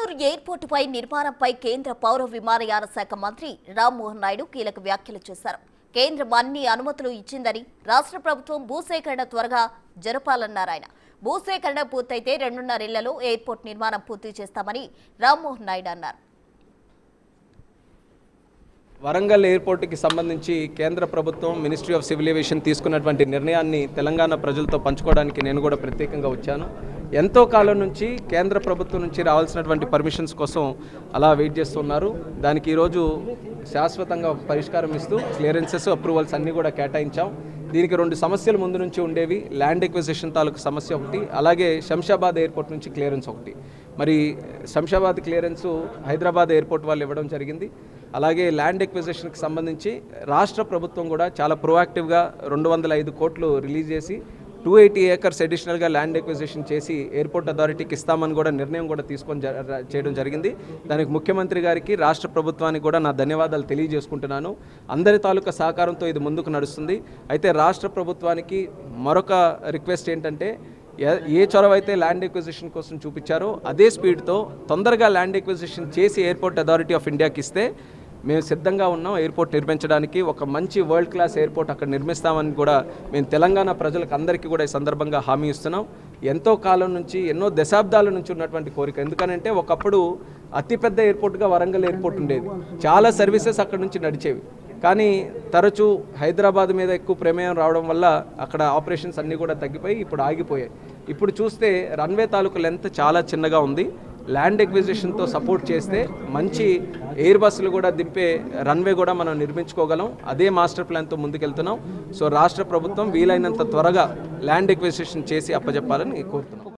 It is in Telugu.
కానూరు ఎయిర్పోర్టుపై నిర్మాణంపై కేంద్ర పౌర విమానయాన శాఖ మంత్రి రామ్మోహన్ నాయుడు కీలక వ్యాఖ్యలు చేశారు. కేంద్రం అన్ని అనుమతులు ఇచ్చిందని, రాష్ట్ర ప్రభుత్వం భూసేకరణ త్వరగా జరపాలన్నారు ఆయన. భూసేకరణ పూర్తయితే 2.5 ఏళ్లలో ఎయిర్పోర్ట్ నిర్మాణం పూర్తి చేస్తామని రామ్మోహన్ నాయుడు అన్నారు. వరంగల్ ఎయిర్పోర్టుకి సంబంధించి కేంద్ర ప్రభుత్వం మినిస్ట్రీ ఆఫ్ సివిల్ ఏవియేషన్ తీసుకున్నటువంటి నిర్ణయాన్ని తెలంగాణ ప్రజలతో పంచుకోవడానికి నేను కూడా ప్రత్యేకంగా వచ్చాను. ఎంతో కాలం నుంచి కేంద్ర ప్రభుత్వం నుంచి రావాల్సినటువంటి పర్మిషన్స్ కోసం అలా వెయిట్ చేస్తున్నారు. దానికి ఈరోజు శాశ్వతంగా ఒక పరిష్కారం ఇస్తూ క్లియరెన్సెస్, అప్రూవల్స్ అన్నీ కూడా కేటాయించాం. దీనికి 2 సమస్యలు ముందు నుంచి ఉండేవి. ల్యాండ్ ఎక్విజిషన్ తాలూకు సమస్య ఒకటి, అలాగే శంషాబాద్ ఎయిర్పోర్ట్ నుంచి క్లియరెన్స్ ఒకటి. మరి శంషాబాద్ క్లియరెన్స్ హైదరాబాద్ ఎయిర్పోర్ట్ వాళ్ళు ఇవ్వడం జరిగింది. అలాగే ల్యాండ్ ఎక్విజిషన్కి సంబంధించి రాష్ట్ర ప్రభుత్వం కూడా చాలా ప్రొయాక్టివ్గా 205 కోట్లు రిలీజ్ చేసి 280 ఏకర్స్ అడిషనల్గా ల్యాండ్ ఎక్విజిషన్ చేసి ఎయిర్పోర్ట్ అథారిటీకి ఇస్తామని కూడా నిర్ణయం కూడా చేయడం జరిగింది. దానికి ముఖ్యమంత్రి గారికి, రాష్ట్ర ప్రభుత్వానికి కూడా నా ధన్యవాదాలు తెలియజేసుకుంటున్నాను. అందరి తాలూకా సహకారంతో ఇది ముందుకు నడుస్తుంది. అయితే రాష్ట్ర ప్రభుత్వానికి మరొక రిక్వెస్ట్ ఏంటంటే, ఏ చొరవ అయితే ల్యాండ్ ఎక్విజిషన్ కోసం చూపించారో అదే స్పీడ్తో తొందరగా ల్యాండ్ ఎక్విజిషన్ చేసి ఎయిర్పోర్ట్ అథారిటీ ఆఫ్ ఇండియాకి ఇస్తే మేము సిద్ధంగా ఉన్నాం ఎయిర్పోర్ట్ నిర్మించడానికి. ఒక మంచి వరల్డ్ క్లాస్ ఎయిర్పోర్ట్ అక్కడ నిర్మిస్తామని కూడా మేము తెలంగాణ ప్రజలకు అందరికీ కూడా ఈ సందర్భంగా హామీ ఇస్తున్నాం. ఎంతో కాలం నుంచి, ఎన్నో దశాబ్దాల నుంచి ఉన్నటువంటి కోరిక. ఎందుకనంటే ఒకప్పుడు అతిపెద్ద ఎయిర్పోర్ట్గా వరంగల్ ఎయిర్పోర్ట్ ఉండేది. చాలా సర్వీసెస్ అక్కడ నుంచి నడిచేవి. కానీ తరచూ హైదరాబాద్ మీద ఎక్కువ ప్రమేయం రావడం వల్ల అక్కడ ఆపరేషన్స్ అన్నీ కూడా తగ్గిపోయి ఇప్పుడు ఆగిపోయాయి. ఇప్పుడు చూస్తే రన్వే తాలూకు లెంత్ చాలా చిన్నగా ఉంది. ల్యాండ్ ఎక్విజిషన్తో సపోర్ట్ చేస్తే మంచి ఎయిర్ బస్సులు కూడా దింపే రన్వే కూడా మనం నిర్మించుకోగలం. అదే మాస్టర్ ప్లాన్తో ముందుకెళ్తున్నాం. సో రాష్ట్ర ప్రభుత్వం వీలైనంత త్వరగా ల్యాండ్ ఎక్విజిషన్ చేసి అప్పజెప్పాలని కోరుతున్నాం.